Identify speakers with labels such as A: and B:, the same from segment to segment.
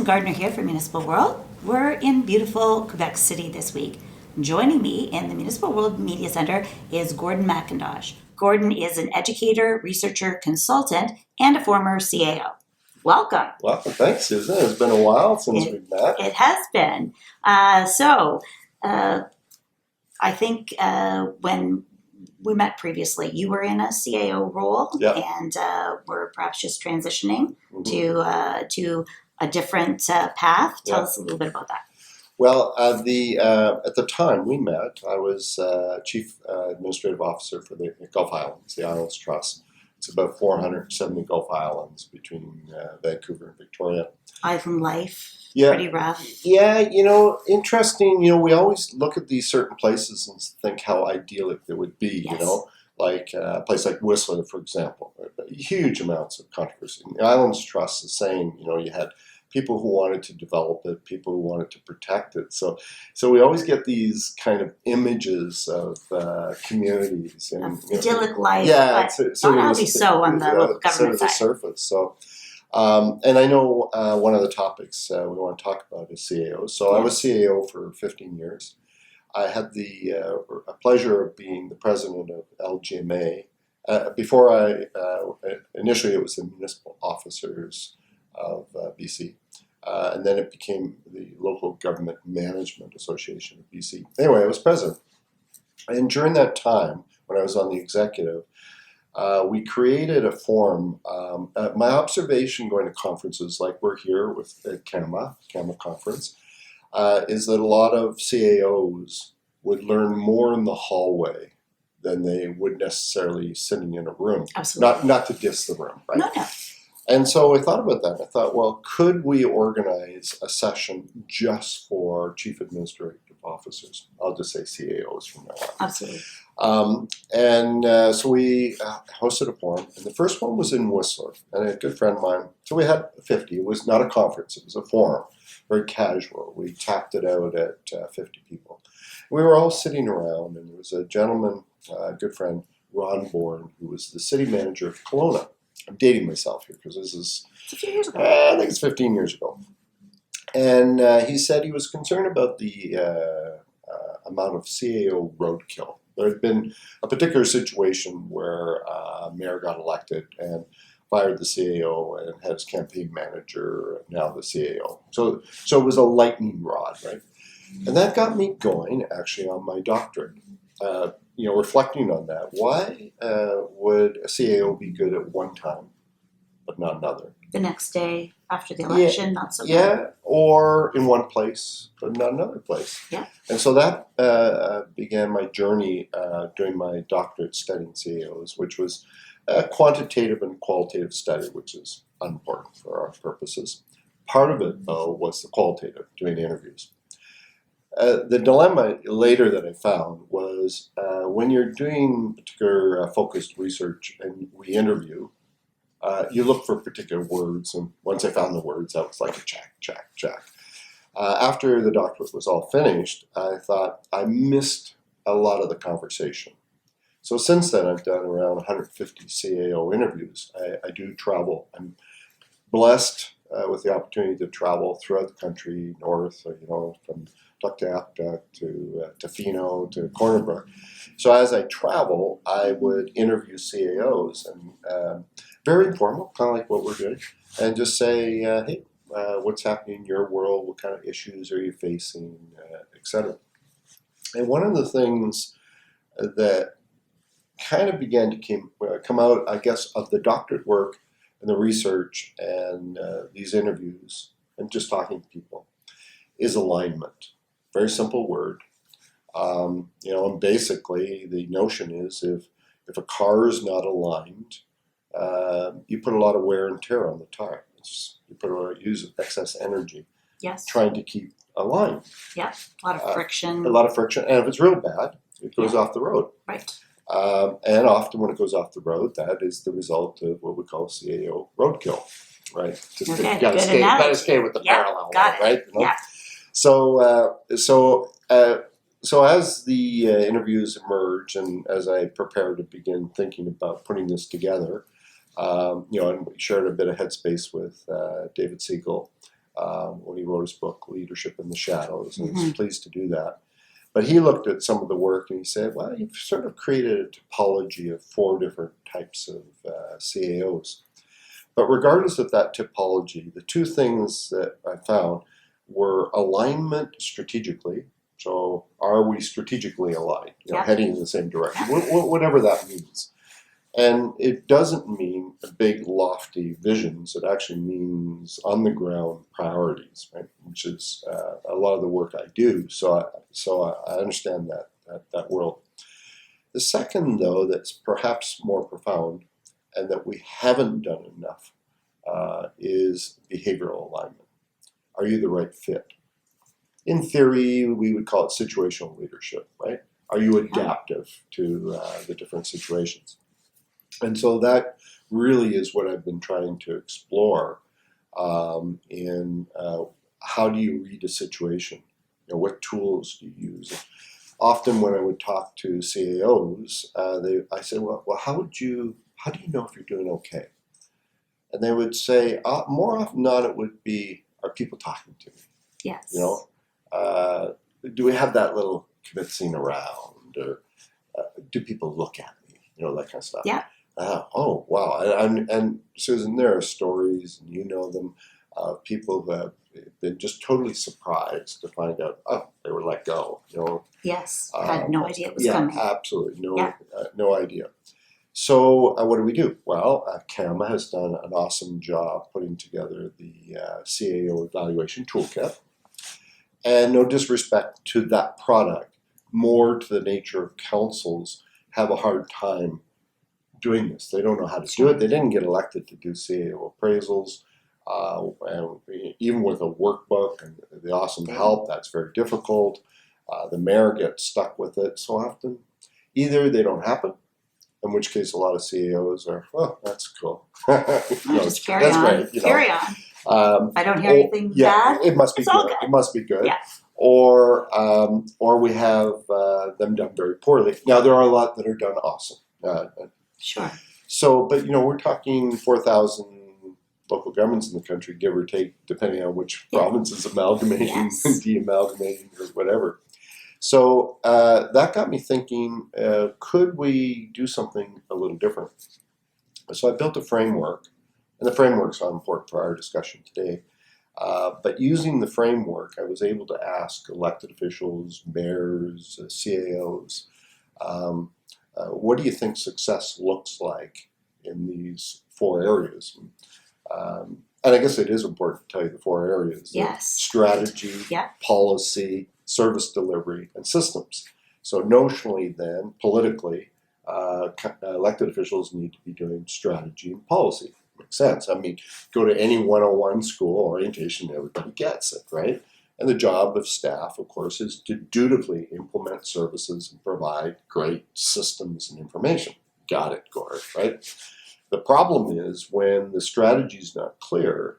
A: Gardner here from Municipal World. We're in beautiful Quebec City this week. Joining me in the Municipal World Media Center is Gordon McIntosh. Gordon is an educator, researcher, consultant, and a former CAO. Welcome.
B: Welcome. Thanks, Susan. It's been a while since we've met.
A: It has been. I think when we met previously, you were in a CAO role, and were perhaps just transitioning to a different path. Tell us a little bit about that.
B: Well, at the time we met, I was Chief Administrative Officer for the Gulf Islands, the Islands Trust. It's about 470 Gulf Islands between Vancouver and Victoria.
A: Island life,
B: yeah.
A: Pretty rough.
B: Yeah, interesting. We always look at these certain places and think how idyllic they would be,
A: Yes.
B: Like a place like Whistler, for example. Huge amounts of controversy. The Islands Trust is saying, you had people who wanted to develop it, people who wanted to protect it. So we always get these kind of images of communities and
A: idyllic life.
B: Yeah,
A: but not always so on the local government
B: side. The surface. So, and I know one of the topics we want to talk about is CAO. So I was CAO for 15 years. I had the pleasure of being the president of LGMA. Before initially it was the Municipal Officers of BC, and then it became the Local Government Management Association of BC. Anyway, I was president, and during that time, when I was on the executive, we created a forum. My observation going to conferences like we're here with CAMA conference, is that a lot of CAOs would learn more in the hallway than they would necessarily sitting in a room.
A: Absolutely.
B: Not to diss the room, right?
A: No.
B: And so I thought about that. I thought, well, could we organize a session just for Chief Administrative Officers? I'll just say CAOs from now on.
A: Absolutely.
B: So we hosted a forum, and the first one was in Whistler, and a good friend of mine. So we had 50. It was not a conference; it was a forum, very casual. We tapped it out at 50 people. We were all sitting around, and there was a gentleman, a good friend, Ron Bourne, who was the city manager of Kelowna. I'm dating myself here because this is
A: a few years ago.
B: I think it's 15 years ago. And he said he was concerned about the amount of CAO roadkill. There had been a particular situation where a mayor got elected and fired the CAO and had his campaign manager, now the CAO. So it was a lightning rod, right? And that got me going, actually, on my doctorate. Reflecting on that, why would a CAO be good at one time, but not another?
A: The next day after the election, not so good.
B: Yeah, or in one place, but not another place.
A: Yeah.
B: And so that began my journey doing my doctorate studying CAOs, which was a quantitative and qualitative study, which is unimportant for our purposes. Part of it, though, was the qualitative, doing interviews. The dilemma later that I found was when you're doing particular focused research and we interview, you look for particular words, and once I found the words, that was like a check. After the doctorate was all finished, I thought I missed a lot of the conversation. So since then, I've done around 150 CAO interviews. I do travel. I'm blessed with the opportunity to travel throughout the country, north, from Tuktoyaktuk to Tofino to Corner Brook. So as I travel, I would interview CAOs, and very informal, kind of like what we're doing, and just say, hey, what's happening in your world? What kind of issues are you facing, etc. And one of the things that kind of began to come out, I guess, of the doctorate work and the research and these interviews and just talking to people is alignment. Very simple word. And basically the notion is if a car is not aligned, you put a lot of wear and tear on the tire. You use excess energy.
A: Yes.
B: Trying to keep aligned.
A: Yeah, a lot of friction.
B: And if it's real bad, it goes off the road.
A: Right.
B: And often when it goes off the road, that is the result of what we call CAO roadkill, right? Just
A: Okay,
B: got to stay with the parallel,
A: got it.
B: right?
A: Yeah.
B: So So as the interviews emerge, and as I prepare to begin thinking about putting this together, and we shared a bit of headspace with David Siegel when he wrote his book, Leadership in the Shadows, and I was pleased to do that. But he looked at some of the work and he said, well, you've sort of created a topology of 4 different types of CAOs. But regardless of that typology, the 2 things that I found were alignment strategically. So are we strategically aligned, heading in the same direction, whatever that means. And it doesn't mean big, lofty visions. It actually means on-the-ground priorities, right? Which is a lot of the work I do. So I understand that world. The second, though, that's perhaps more profound, and that we haven't done enough, is behavioral alignment. Are you the right fit? In theory, we would call it situational leadership, right? Are you adaptive to the different situations? And so that really is what I've been trying to explore in how do you read a situation? What tools do you use? Often when I would talk to CAOs, I said, well, how do you know if you're doing okay? And they would say, more often than not, it would be, are people talking to me?
A: Yes.
B: Do we have that little convincing around? Or do people look at me? That kind of stuff.
A: Yeah.
B: Oh, wow. And Susan, there are stories, and you know them, of people that have been just totally surprised to find out, they were let go.
A: Yes. Had no idea it was coming.
B: Absolutely. No idea. So what do? Well, CAMA has done an awesome job putting together the CAO evaluation toolkit. And no disrespect to that product, more to the nature of councils have a hard time doing this. They don't know how to do it. They didn't get elected to do CAO appraisals. And even with a workbook and the awesome help, that's very difficult. The mayor gets stuck with it so often. Either they don't happen, in which case a lot of CAOs are, that's cool.
A: Just carry on.
B: Great,
A: carry on. I don't hear anything bad.
B: It must be good. It must be good.
A: Yeah.
B: Or we have them done very poorly. Now, there are a lot that are done awesome.
A: Sure.
B: So, but we're talking 4,000 local governments in the country, give or take, depending on which province is amalgamating, de-amalgamating, or whatever. So that got me thinking, could we do something a little different? So I built a framework, and the framework's not important for our discussion today. But using the framework, I was able to ask elected officials, mayors, CAOs, what do you think success looks like in these 4 areas? And I guess it is important to tell you the 4 areas.
A: Yes.
B: Strategy, policy, service delivery, and systems. So notionally then, politically, elected officials need to be doing strategy and policy. Makes sense. I mean, go to any 101 school orientation, everybody gets it, right? And the job of staff, of course, is to dutifully implement services and provide great systems and information. Got it, Gord, right? The problem is when the strategy is not clear,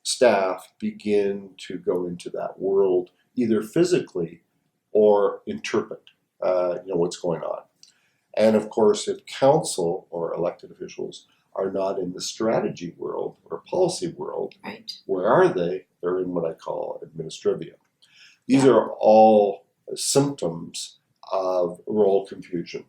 B: staff begin to go into that world either physically or interpret what's going on. And of course, if council or elected officials are not in the strategy world or policy world,
A: right,
B: where are they? They're in what I call administrivia. These are all symptoms of role confusion.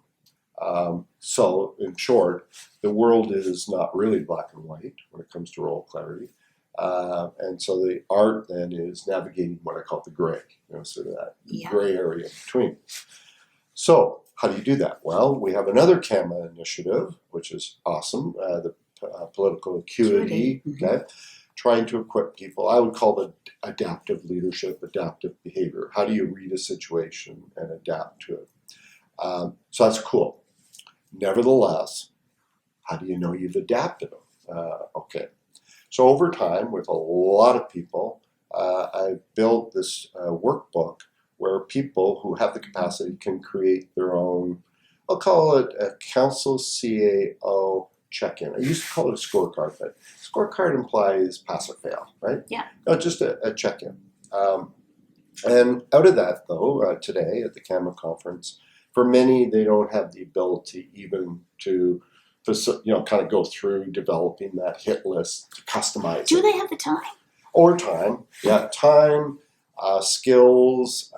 B: So in short, the world is not really black and white when it comes to role clarity. And so the art then is navigating what I call the gray, sort of that gray area in between. So how do you do that? Well, we have another CAMA initiative, which is awesome, the political acuity, trying to equip people. I would call it adaptive leadership, adaptive behavior. How do you read a situation and adapt to it? So that's cool. Nevertheless, how do you know you've adapted them? Okay. So over time, with a lot of people, I've built this workbook where people who have the capacity can create their own, I'll call it a council CAO check-in. I used to call it a scorecard, but scorecard implies pass or fail, right?
A: Yeah.
B: No, just a check-in. And out of that, though, today at the CAMA conference, for many, they don't have the ability even to, kind of go through developing that hit list to customize
A: Do
B: it.
A: they have the time?
B: Or time, time, skills.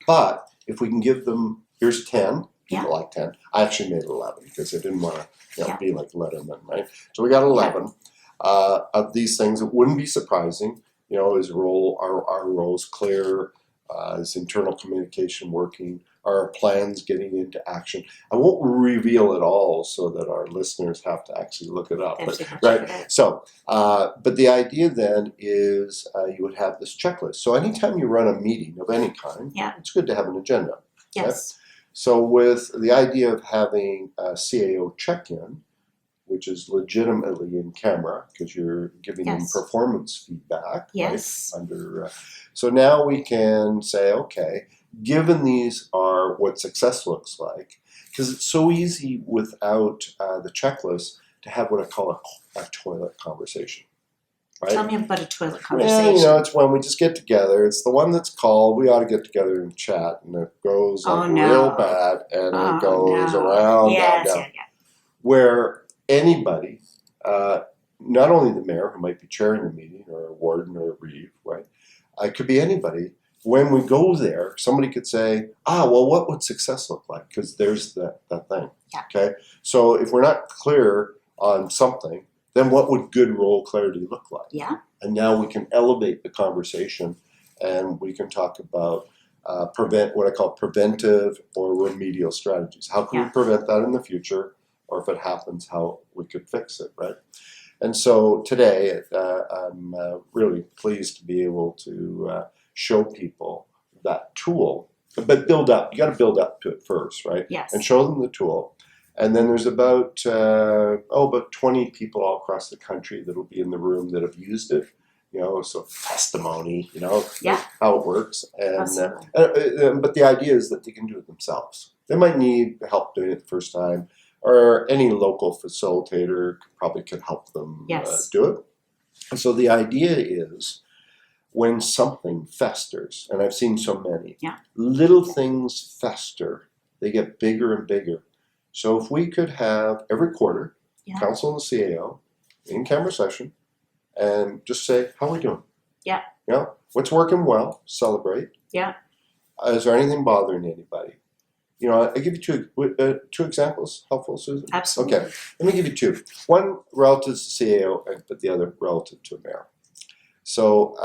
B: But if we can give them, here's 10, people like 10. I actually made 11 because I didn't want to be like Letterman, right? So we got 11 of these things. It wouldn't be surprising, is our roles clear? Is internal communication working? Are our plans getting into action? I won't reveal it all so that our listeners have to actually look it up. Right? So, but the idea then is you would have this checklist. So anytime you run a meeting of any kind, it's good to have an agenda.
A: Yes.
B: Right? So with the idea of having a CAO check-in, which is legitimately in camera because you're giving them performance feedback.
A: Yes.
B: Right? So now we can say, okay, given these are what success looks like, because it's so easy without the checklist to have what I call a toilet conversation. Right?
A: Tell me about a toilet conversation.
B: Yeah, it's when we just get together. It's the one that's called, we ought to get together and chat, and it goes real bad, and it goes around, down. Where anybody, not only the mayor who might be chairing the meeting, or a warden or a reeve, right? It could be anybody. When we go there, somebody could say, well, what would success look like? Because there's that thing.
A: Yeah.
B: Okay. So if we're not clear on something, then what would good role clarity look like?
A: Yeah.
B: And now we can elevate the conversation, and we can talk about what I call preventive or remedial strategies. How can we prevent that in the future? Or if it happens, how we could fix it, right? And so today, I'm really pleased to be able to show people that tool, but build up. You got to build up to it first, right?
A: Yes.
B: And show them the tool. And then there's about 20 people all across the country that will be in the room that have used it. So testimony, how it works. And but the idea is that they can do it themselves. They might need help doing it the first time, or any local facilitator probably could help them do it. So the idea is when something festers, and I've seen so many, little things fester, they get bigger and bigger. So if we could have every quarter, council and the CAO, in-camera session, and just say, how are we doing?
A: Yeah.
B: What's working well? Celebrate.
A: Yeah.
B: Is there anything bothering anybody? I give you two examples. Helpful, Susan?
A: Absolutely.
B: Okay, let me give you two. One relative to CAO, but the other relative to a mayor. So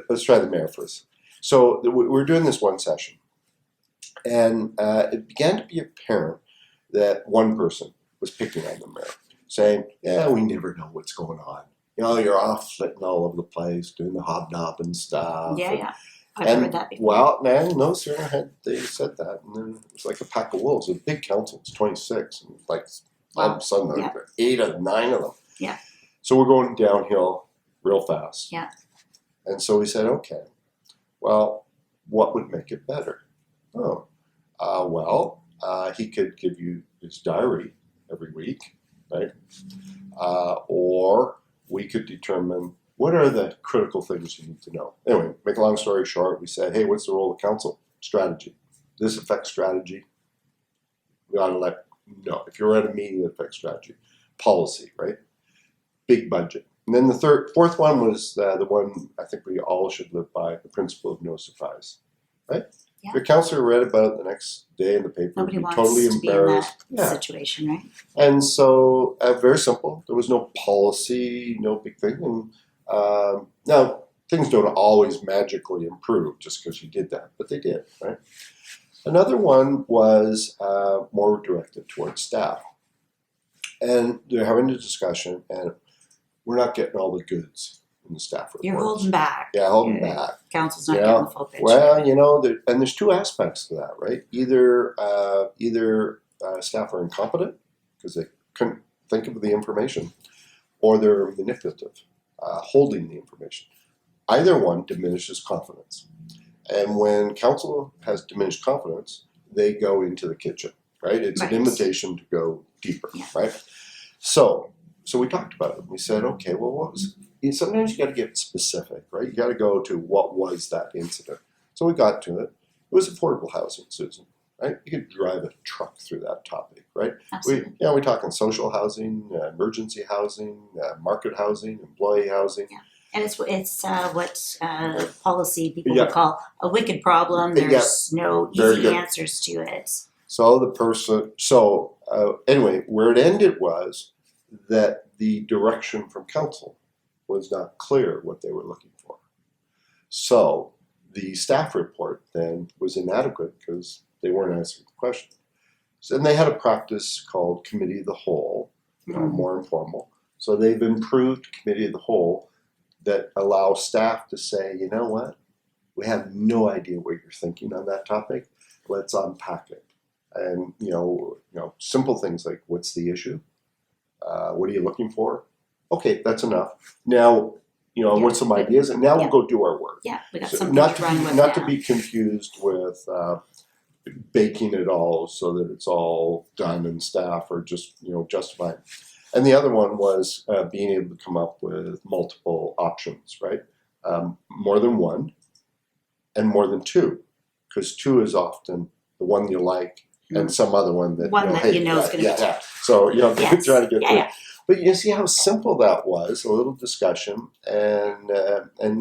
B: let's try the mayor first. So we're doing this one session, and it began to be apparent that one person was picking on the mayor, saying, we never know what's going on. You're off flitting all over the place, doing the hobnobbing stuff.
A: Yeah. I've heard that before.
B: Well, man, no sooner had they said that, and then it was like a pack of wolves. It was a big council. It's 26, and all of a sudden there were 8 or 9 of them.
A: Yeah.
B: So we're going downhill real fast.
A: Yeah.
B: And so we said, okay, well, what would make it better? He could give you his diary every week, right? Or we could determine what are the critical things you need to know. Anyway, make a long story short, we said, hey, what's the role of council? Strategy. This affects strategy. We ought to if you're at a meeting that affects strategy. Policy, right? Big budget. And then the fourth one was the one I think we all should live by, the principle of no surprise, right?
A: Yeah.
B: If your counselor read about it the next day in the paper,
A: nobody wants
B: totally
A: to
B: embarrassed.
A: be in that situation, right?
B: And so, very simple. There was no policy, no big thing. And now, things don't always magically improve just because you did that, but they did, right? Another one was more directed towards staff. And they're having a discussion, and we're not getting all the goods in the staff reports.
A: You're holding back.
B: Yeah, holding back.
A: Council's not getting the full picture.
B: Well, and there's two aspects to that, right? Either staff are incompetent because they couldn't think of the information, or they're manipulative, holding the information. Either one diminishes confidence. And when council has diminished confidence, they go into the kitchen, right? It's an invitation to go deeper, right? So we talked about it. We said, okay, well, sometimes you got to get specific, right? You got to go to what was that incident. So we got to it. It was affordable housing, Susan. Right? You could drive a truck through that topic, right?
A: Absolutely.
B: We're talking social housing, emergency housing, market housing, employee housing.
A: Yeah. And it's what policy people would
B: Yeah.
A: call a wicked problem. There's no
B: Very
A: easy
B: good.
A: answers to it.
B: Anyway, where it ended was that the direction from council was not clear what they were looking for. So the staff report then was inadequate because they weren't answering the question. So, and they had a practice called Committee of the Whole, more informal. So they've improved Committee of the Whole that allow staff to say, you know what, we have no idea what you're thinking on that topic. Let's unpack it. And simple things like, what's the issue? What are you looking for? Okay, that's enough. Now, what's some ideas? And now we'll go do our work.
A: Yeah, we got
B: So
A: something
B: not
A: to run with
B: not
A: now.
B: to be confused with baking it all so that it's all done and staff are just justified. And the other one was being able to come up with multiple options, right? More than one and more than two, because two is often the one you like and some other one that
A: One that
B: hate.
A: you know is going to be
B: yeah. So
A: Yes.
B: trying to get
A: Yeah,
B: through.
A: yeah.
B: But you see how simple that was, a little discussion, and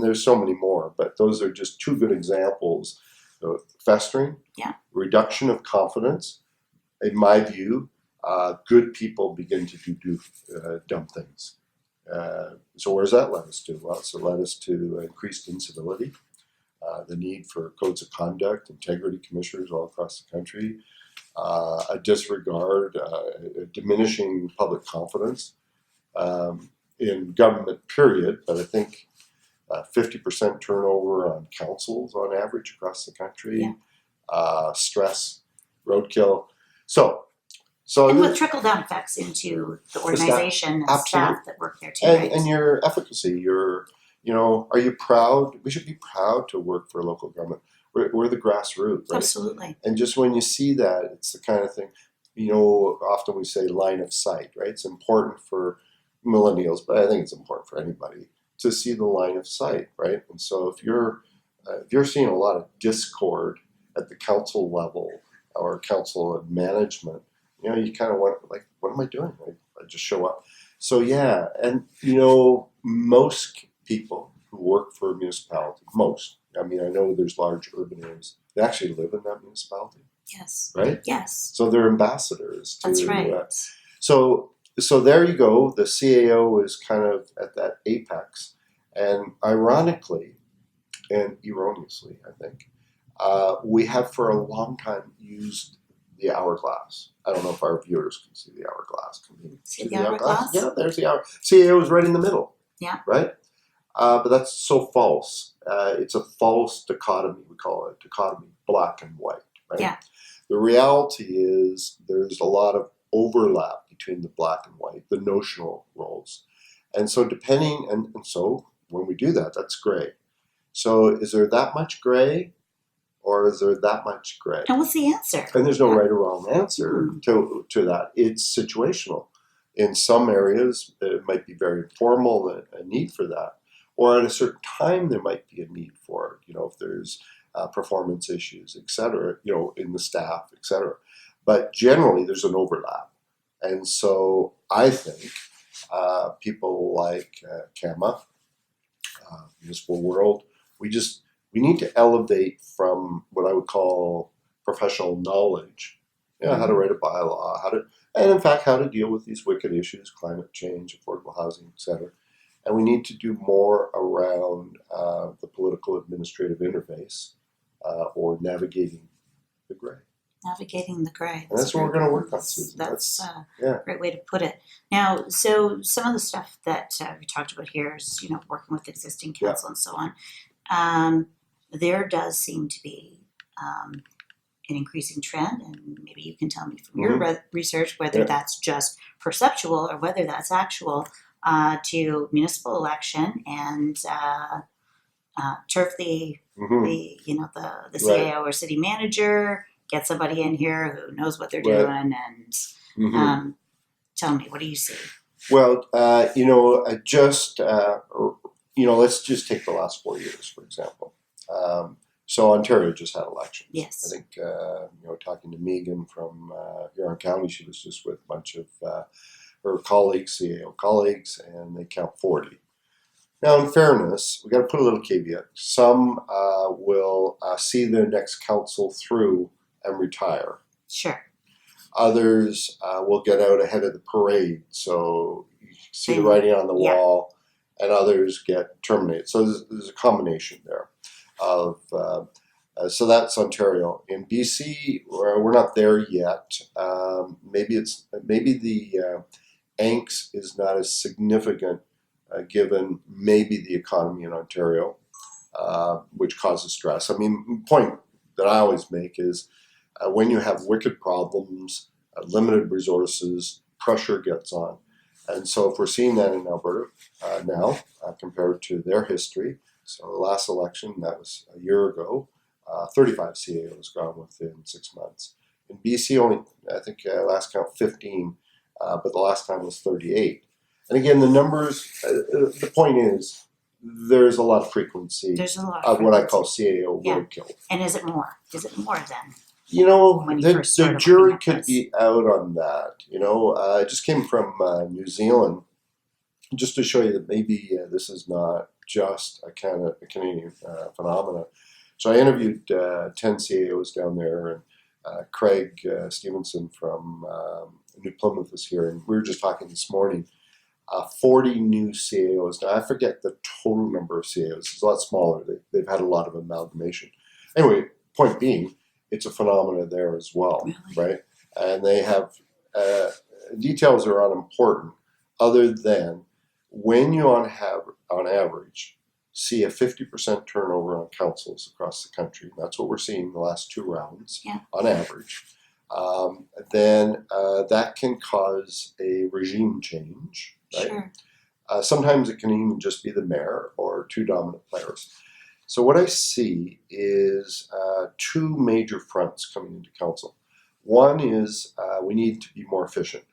B: there's so many more, but those are just two good examples of festering, reduction of confidence. In my view, good people begin to do dumb things. So where's that led us to? Well, it's led us to increased incivility, the need for codes of conduct, integrity commissioners all across the country, a disregard, a diminishing public confidence in government, period. But I think 50% turnover on councils on average across the country, stress, roadkill.
A: And with trickle-down effects into the organization and staff that work there too, right?
B: And your efficacy, are you proud? We should be proud to work for a local government. We're the grassroots, right?
A: Absolutely.
B: And just when you see that, it's the kind of thing, often we say line of sight, right? It's important for millennials, but I think it's important for anybody to see the line of sight, right? And so if you're seeing a lot of discord at the council level or council and management, you kind of want, like, what am I doing? I just show up. So yeah, and most people who work for a municipality, I know there's large urban areas, they actually live in that municipality.
A: Yes.
B: Right?
A: Yes.
B: So they're ambassadors to.
A: That's right.
B: So there you go. The CAO is kind of at that apex, and ironically, and erroneously, I think, we have for a long time used the hourglass. I don't know if our viewers can see the hourglass. Can you
A: see the hourglass?
B: Yeah, there's the hour. CAO is right in the middle.
A: Yeah.
B: Right? But that's so false. It's a false dichotomy. We call it a dichotomy, black and white. Right?
A: Yeah.
B: The reality is there's a lot of overlap between the black and white, the notional roles. And so so when we do that, that's gray. So is there that much gray? Or is there that much gray?
A: And what's the answer?
B: And there's no right or wrong answer to that. It's situational. In some areas, it might be very informal, a need for that. Or at a certain time, there might be a need for it, if there's performance issues, et cetera, in the staff, et cetera. But generally, there's an overlap. And so I think people like CAMA, Municipal World, we need to elevate from what I would call professional knowledge, how to write a bylaw, and in fact, how to deal with these wicked issues, climate change, affordable housing, et cetera. And we need to do more around the political administrative interface or navigating the gray.
A: Navigating the gray.
B: And that's what we're going to work on, Susan.
A: That's a great way to put it. Now, so some of the stuff that we talked about here is, working with existing council and so on. There does seem to be an increasing trend, and maybe you can tell me from your research whether that's just perceptual or whether that's actual, to municipal election and turf the CAO or city manager, get somebody in here who knows what they're doing, and tell me, what do you see?
B: Well, let's just take the last 4 years, for example. So Ontario just had elections.
A: Yes.
B: I think, talking to Megan from Huron County, she was just with a bunch of her colleagues, CAO colleagues, and they count 40. Now, in fairness, we got to put a little caveat. Some will see their next council through and retire.
A: Sure.
B: Others will get out ahead of the parade, so you see the writing on the wall, and others get terminated. So there's a combination there of. So that's Ontario. In BC, we're not there yet. Maybe the angst is not as significant given maybe the economy in Ontario, which causes stress. I mean, the point that I always make is when you have wicked problems, limited resources, pressure gets on. And so if we're seeing that in Alberta now compared to their history, so the last election, that was a year ago, 35 CAOs gone within 6 months. In BC, only, I think last count 15, but the last time was 38. And again, the numbers, the point is, there's a lot of frequency of what I call CAO roadkill.
A: And is it more? Is it more than?
B: The jury could be out on that. I just came from New Zealand, just to show you that maybe this is not just a Canadian phenomenon. So I interviewed 10 CAOs down there, and Craig Stevenson from New Plymouth is here, and we were just talking this morning. 40 new CAOs. Now, I forget the total number of CAOs. It's a lot smaller. They've had a lot of amalgamation. Anyway, point being, it's a phenomenon there as well, right? And they have details are unimportant, other than when you on average see a 50% turnover on councils across the country. That's what we're seeing in the last 2 rounds on average. Then that can cause a regime change, right?
A: Sure.
B: Sometimes it can even just be the mayor or 2 dominant players. So what I see is 2 major fronts coming into council. One is we need to be more efficient.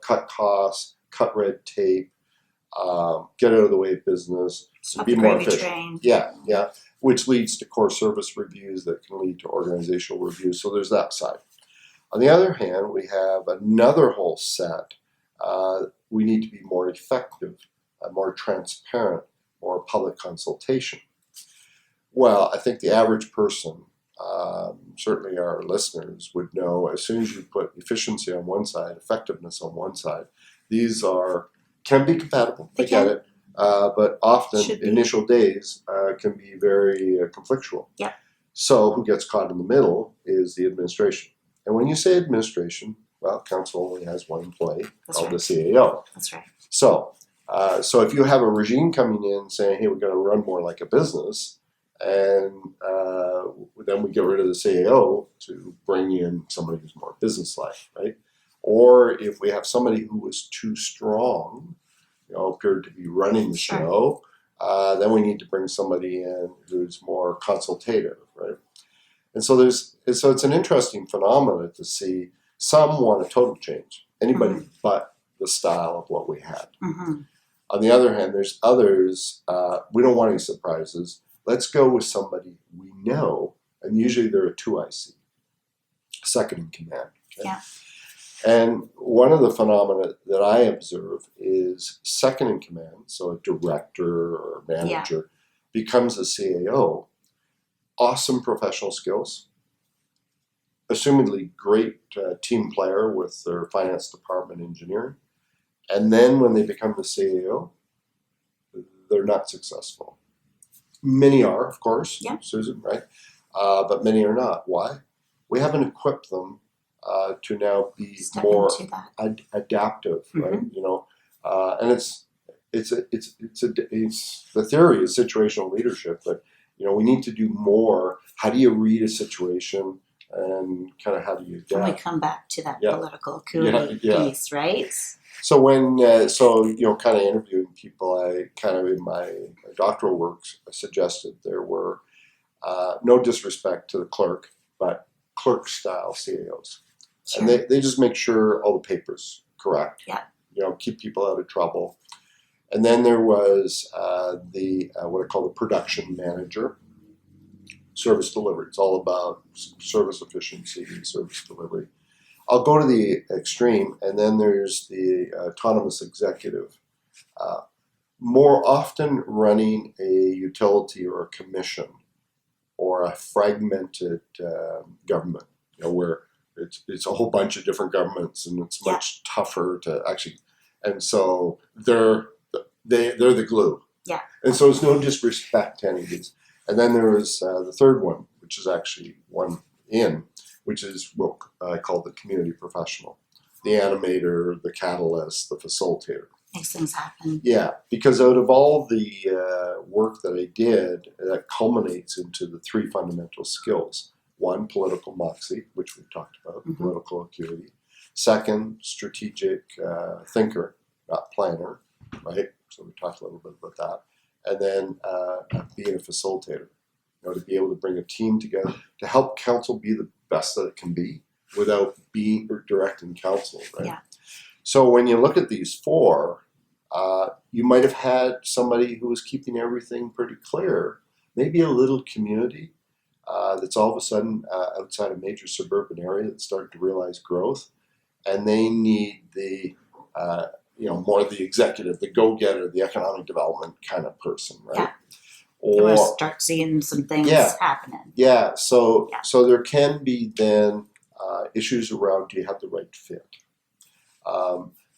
B: Cut costs, cut red tape, get out of the way of business,
A: Stop
B: be
A: the
B: more
A: gravy
B: efficient.
A: train.
B: Yeah, which leads to core service reviews that can lead to organizational reviews. So there's that side. On the other hand, we have another whole set. We need to be more effective, more transparent, more public consultation. Well, I think the average person, certainly our listeners, would know as soon as you put efficiency on one side, effectiveness on one side, these can be compatible. I get it. But often initial days can be very conflictual.
A: Yeah.
B: So who gets caught in the middle is the administration. And when you say administration, well, council only has one employee called the CAO.
A: That's right.
B: So if you have a regime coming in saying, hey, we're going to run more like a business, and then we get rid of the CAO to bring in somebody who's more business-like, right? Or if we have somebody who was too strong, appeared to be running the show, then we need to bring somebody in who's more consultative, right? And so it's an interesting phenomenon to see. Some want a total change, anybody but the style of what we had.
A: Mm-hmm.
B: On the other hand, there's others, we don't want any surprises. Let's go with somebody we know, and usually they're a 2IC, second in command. Okay?
A: Yeah.
B: And one of the phenomena that I observe is second in command, so a director or manager becomes a CAO, awesome professional skills, assumedly great team player with their finance department engineering, and then when they become the CAO, they're not successful. Many are, of course, Susan, right? But many are not. Why? We haven't equipped them to now be more adaptive, right? And it's the theory is situational leadership, but we need to do more. How do you read a situation, and kind of how do you adapt?
A: And we come back to that political piece, right?
B: So when kind of interviewing people, I kind of in my doctoral works suggested there were no disrespect to the clerk, but clerk style CAOs. Sure. And they just make sure all the papers correct.
A: Yeah.
B: Keep people out of trouble. And then there was the what I call the production manager. service delivery. It's all about service efficiency and service delivery. I'll go to the extreme, and then there's the autonomous executive. More often running a utility or a commission or a fragmented government, where it's a whole bunch of different governments, and it's much tougher to actually. And so they're the glue.
A: Yeah.
B: And so it's no disrespect to any of these. And then there is the third one, which is actually one in, which is what I call the community professional, the animator, the catalyst, the facilitator.
A: Makes things happen.
B: Yeah, because out of all the work that I did, that culminates into the three fundamental skills. One, political moxie, which we've talked about, political acuity. Second, strategic thinker, not planner, right? So we talked a little bit about that. And then being a facilitator, to be able to bring a team together to help council be the best that it can be without being directing council, right?
A: Yeah.
B: So when you look at these four, you might have had somebody who was keeping everything pretty clear, maybe a little community that's all of a sudden outside a major suburban area that's starting to realize growth, and they need the more the executive, the go-getter, the economic development kind of person, right?
A: Yeah.
B: Or
A: We'll start seeing some things happening.
B: Yeah. So there can be then issues around, do you have the right fit?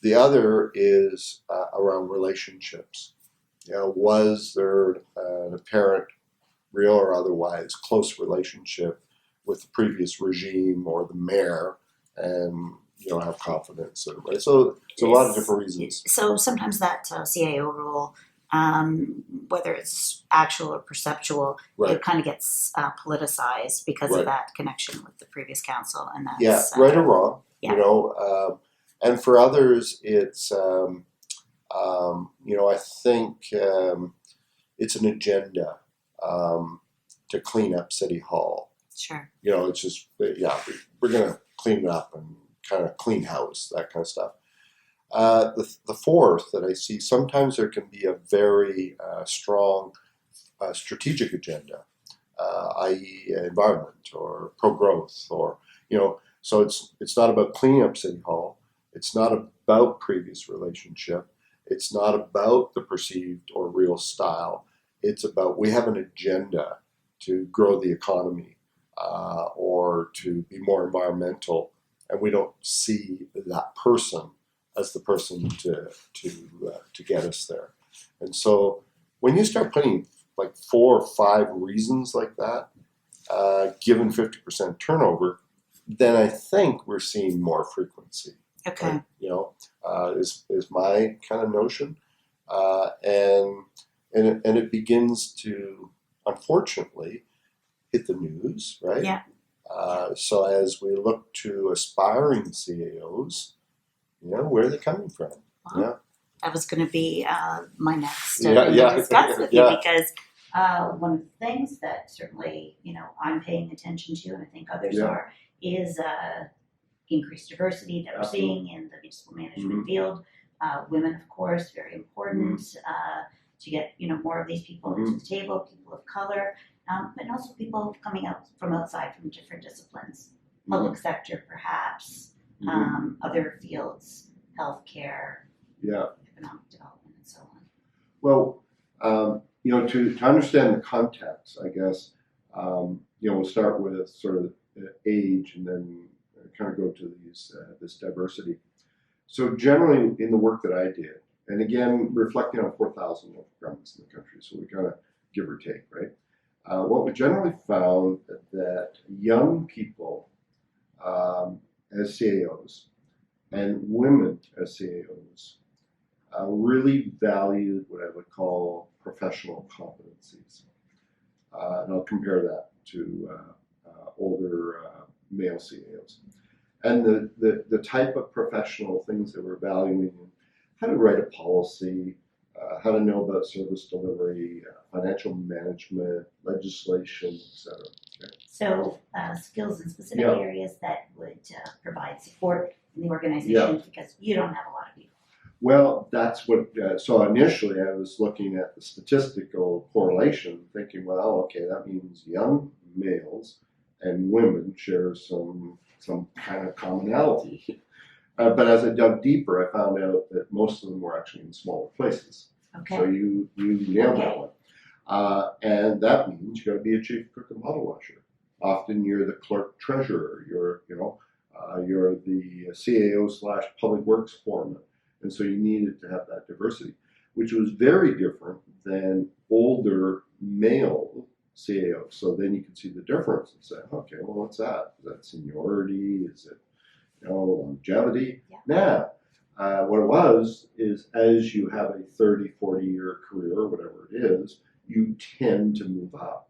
B: The other is around relationships. Was there an apparent, real or otherwise, close relationship with the previous regime or the mayor, and you don't have confidence in it, right? So it's a lot of different reasons.
A: So sometimes that CAO rule, whether it's actual or perceptual, it kind of gets politicized because of that connection with the previous council, and that's
B: right or wrong, and for others, it's I think it's an agenda to clean up City Hall.
A: Sure.
B: It's just we're gonna clean it up and kind of clean house, that kind of stuff. The fourth that I see, sometimes there can be a very strong strategic agenda, i.e. environment or pro-growth, or so it's not about cleaning up City Hall. It's not about previous relationship. It's not about the perceived or real style. It's about, we have an agenda to grow the economy or to be more environmental, and we don't see that person as the person to get us there. And so when you start putting like 4 or 5 reasons like that, given 50% turnover, then I think we're seeing more frequency.
A: Okay.
B: Is my kind of notion, and it begins to, unfortunately, hit the news, right?
A: Yeah.
B: So as we look to aspiring CAOs, where are they coming from?
A: Wow.
B: Yeah.
A: That was going to be my next
B: Yeah,
A: thing
B: yeah,
A: to discuss with you,
B: yeah.
A: because one of the things that certainly I'm paying attention to, and I think others are, is increased diversity that we're seeing in the municipal management field. Women, of course, very important to get more of these people to the table, people of color, but also people coming out from outside, from different disciplines, public sector perhaps, other fields, healthcare, economic development, and so on.
B: Well, to understand the context, I guess, we'll start with sort of age and then kind of go to this diversity. So generally in the work that I did, and again, reflecting on 4,000 local governments in the country, so we kind of give or take, right? What we generally found that young people as CAOs and women as CAOs really valued what I would call professional competencies. And I'll compare that to older male CAOs. And the type of professional things that we're valuing, how to write a policy, how to know about service delivery, financial management, legislation, etc. Okay.
A: So skills in specific areas that would provide support in the organization, because you don't have a lot of people.
B: Well, that's what, so initially I was looking at the statistical correlation, thinking, well, okay, that means young males, and women share some kind of commonality. But as I dug deeper, I found out that most of them were actually in smaller places.
A: Okay.
B: So you nailed that one. And that means you got to be a chief cook and bottle washer. Often you're the clerk treasurer. You're the CAO / public works foreman, and so you needed to have that diversity, which was very different than older male CAOs. So then you can see the difference and say, okay, well, what's that? Is that seniority? Is it longevity?
A: Yeah.
B: Now, what it was is as you have a 30, 40-year career, or whatever it is, you tend to move up.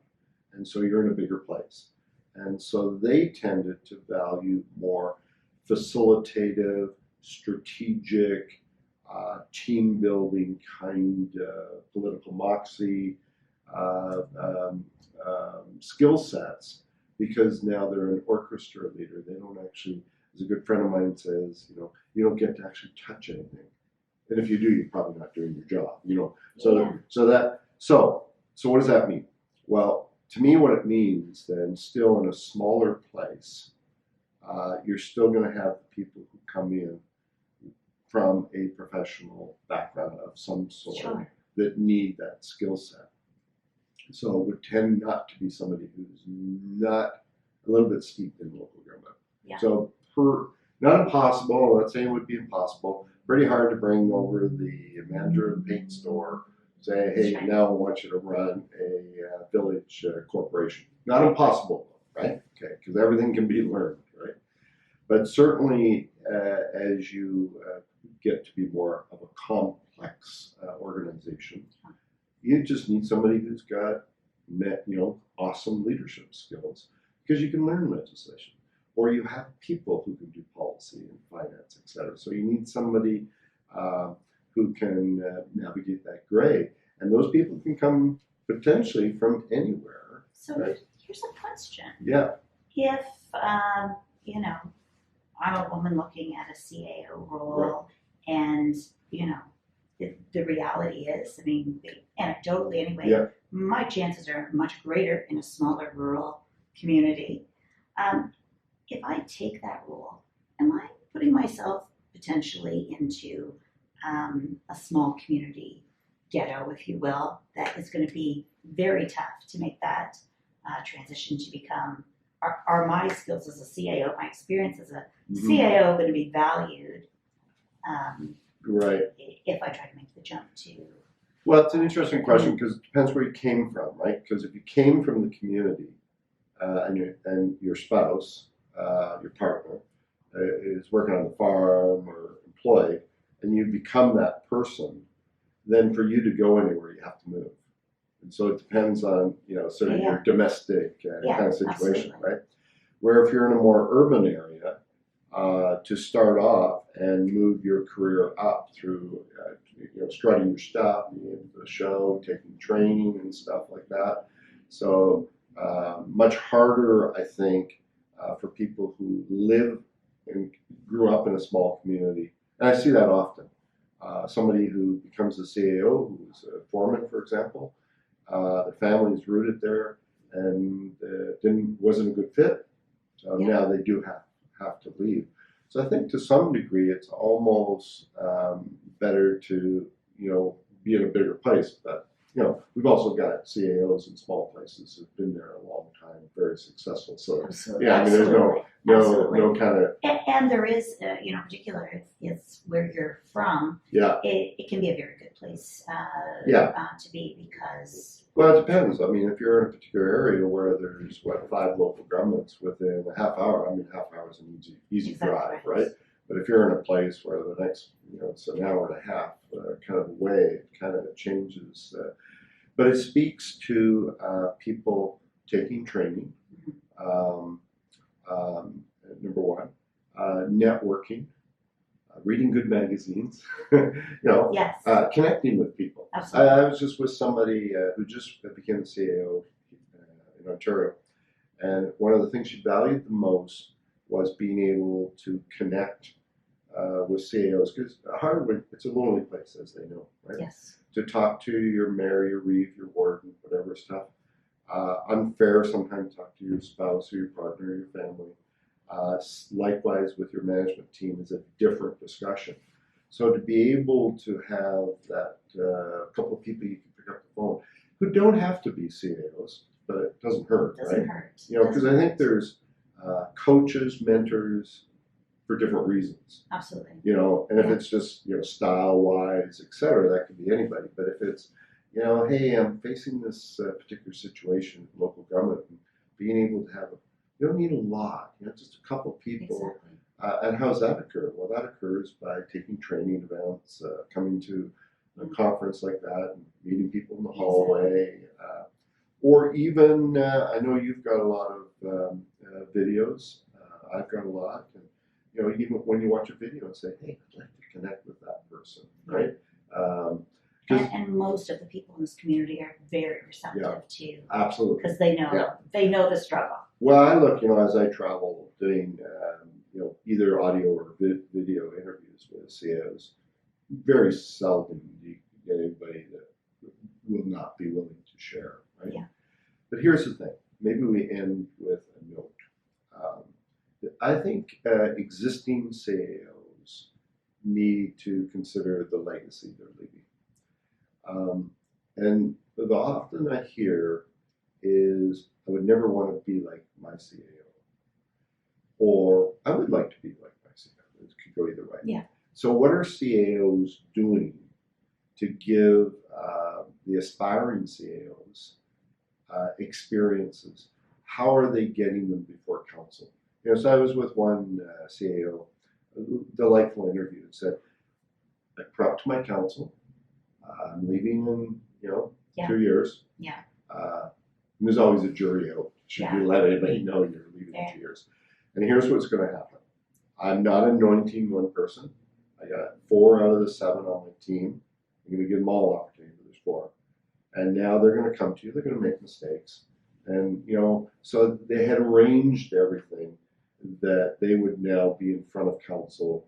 B: And so you're in a bigger place. And so they tended to value more facilitative, strategic, team building kind of political moxie skill sets, because now they're an orchestra leader. They don't actually, as a good friend of mine says, you don't get to actually touch anything. And if you do, you're probably not doing your job, So what does that mean? Well, to me, what it means then, still in a smaller place, you're still going to have people who come in from a professional background of some sort.
A: Sure.
B: That need that skill set. So it would tend not to be somebody who's not a little bit steeped in local government.
A: Yeah.
B: So not impossible, I'm not saying it would be impossible, pretty hard to bring over the manager of the paint store, say, hey,
A: Right.
B: now I want you to run a village corporation. Not impossible, right? Okay, because everything can be learned, right? But certainly as you get to be more of a complex organization, you just need somebody who's got awesome leadership skills, because you can learn legislation, or you have people who can do policy and finance, etc. So you need somebody who can navigate that gray, and those people can come potentially from anywhere.
A: So
B: right?
A: Here's a question.
B: Yeah.
A: If I'm a woman looking at a CAO role,
B: Right.
A: and the reality is, anecdotally anyway,
B: Yeah.
A: my chances are much greater in a smaller rural community. If I take that role, am I putting myself potentially into a small community ghetto, if you will, that is going to be very tough to make that transition to become? Are my skills as a CAO, my experience as a CAO, going to be valued?
B: Right.
A: If I try to make the jump to.
B: Well, it's an interesting question, because it depends where you came from, right? Because if you came from the community and your spouse, your partner, is working on the farm or employed, and you become that person, then for you to go anywhere, you have to move. And so it depends on sort of your domestic kind of situation,
A: absolutely.
B: right? Where if you're in a more urban area, to start off and move your career up through strutting your stuff, being able to show, taking training and stuff like that. So much harder, I think, for people who live and grew up in a small community. And I see that often. Somebody who becomes a CAO, who's a foreman, for example, the family's rooted there and wasn't a good fit. So now they do have to leave. So I think to some degree it's almost better to be in a bigger place. But we've also got CAOs in small places who've been there a long time, very successful. So
A: Absolutely.
B: there's no kind of.
A: And there is particular it's where you're from.
B: Yeah.
A: It can be a very good place to be, because.
B: Well, it depends. If you're in a particular area where there's 5 local governments within a half hour, half hour is an easy drive, right? But if you're in a place where the next, it's an hour and a half kind of away, it kind of changes. But it speaks to people taking training, number one, networking, reading good magazines,
A: Yes.
B: connecting with people.
A: Absolutely.
B: I was just with somebody who just became a CAO in Ontario, and one of the things she valued the most was being able to connect with CAOs, because Harvard, it's a lonely place, as they know, right?
A: Yes.
B: To talk to your mayor, your reeve, your warden, whatever stuff. Unfair, sometimes talk to your spouse or your partner or your family. Likewise with your management team is a different discussion. So to be able to have that couple of people you can pick up the phone who don't have to be CAOs, but it doesn't hurt,
A: Doesn't
B: right?
A: hurt.
B: You know, because I think there's coaches, mentors for different reasons.
A: Absolutely.
B: You know, and if
A: Yeah.
B: it's just, you know, style wise, etc., that could be anybody. But if it's, you know, hey, I'm facing this particular situation in local government, and being able to have you don't need a lot, you know, just a couple of people.
A: Exactly.
B: And how does that occur? Well, that occurs by taking training events, coming to a conference like that, and meeting people in the hallway, or even I know you've got a lot of videos. I've got a lot, and you know, even when you watch a video and say, "Hey, I'd like to connect with that person," right?
A: And most of the people in this community are very receptive to,
B: Absolutely,
A: because they know the struggle.
B: Well, I look, you know, as I travel doing, you know, either audio or video interviews with CAOs, very seldom do you get anybody that will not be willing to share, right?
A: Yeah.
B: But here's the thing. Maybe we end with a note. I think existing CAOs need to consider the legacy they're leaving. And the often I hear is, I would never want to be like my CAO. Or I would like to be like my CAO. It could go either way.
A: Yeah.
B: So what are CAOs doing to give the aspiring CAOs experiences? How are they getting them before council? You know, so I was with one CAO, a delightful interview, and said, I brought to my council, I'm leaving in, you know, 2 years.
A: Yeah.
B: There's always a jury out. Should you let anybody know you're leaving in 2 years? And here's what's going to happen. I'm not anointing one person. I got 4 out of the 7 on my team. I'm going to give them all opportunity, but there's 4. And now they're going to come to you. They're going to make mistakes. And, you know, so they had arranged everything that they would now be in front of council,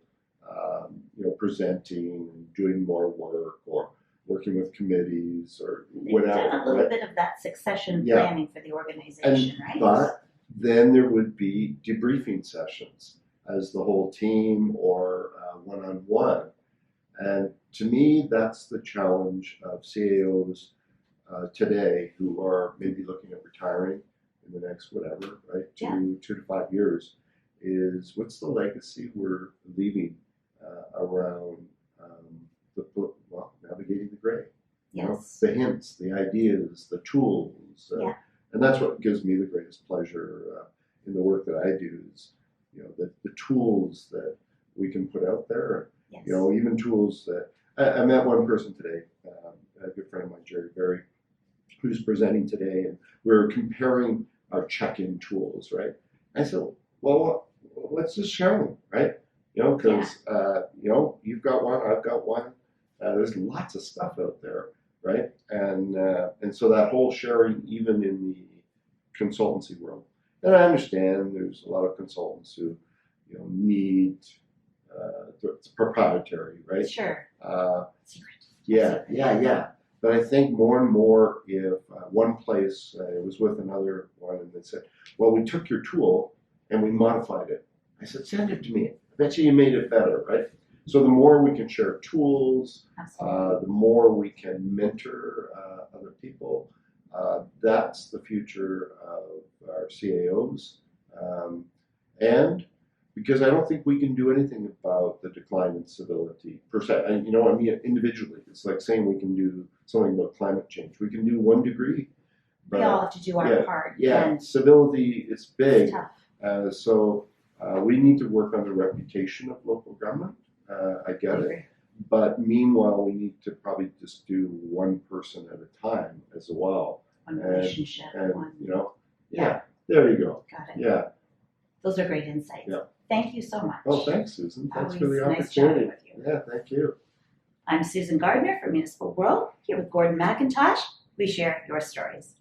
B: you know, presenting and doing more work or working with committees or whatever.
A: They've done a little bit of that succession planning for the organization, right?
B: But then there would be debriefing sessions as the whole team or one-on-one. And to me, that's the challenge of CAOs today who are maybe looking at retiring in the next whatever, right, 2 to 5 years, is what's the legacy we're leaving around navigating the gray.
A: Yes.
B: You know, the hints, the ideas, the tools. And that's what gives me the greatest pleasure in the work that I do is, you know, the tools that we can put out there.
A: Yes.
B: You know, even tools that, I met one person today, a good friend of mine, Jerry Berry, who's presenting today, and we're comparing our check-in tools, right? I said, well, let's just share them, right? You know, because, you know, you've got one, I've got one. There's lots of stuff out there, right? And so that whole sharing, even in the consultancy world, and I understand there's a lot of consultants who, you know, need it's proprietary, right?
A: Sure.
B: Secret. Yeah. But I think more and more, if one place, it was with another one, and they said, well, we took your tool and we modified it. I said, send it to me. I bet you made it better, right? So the more we can share tools, the more we can mentor other people. That's the future of our CAOs. And because I don't think we can do anything about the decline in civility per se. And, you know, I mean, individually, it's like saying we can do something about climate change. We can do 1 degree. But,
A: we all have to do our part.
B: Yeah,
A: and
B: civility is big.
A: it's tough.
B: So we need to work on the reputation of local government. I get it. But meanwhile, we need to probably just do one person at a time as well.
A: One relationship.
B: And
A: one.
B: you know, there you go.
A: Got it.
B: Yeah.
A: Those are great insights.
B: Yeah.
A: Thank you so much.
B: Oh, thanks, Susan. Thanks for
A: Always
B: the
A: nice chatting
B: opportunity.
A: with you.
B: Yeah, thank you.
A: I'm Susan Gardner from Municipal World, here with Gordon McIntosh. We share your stories.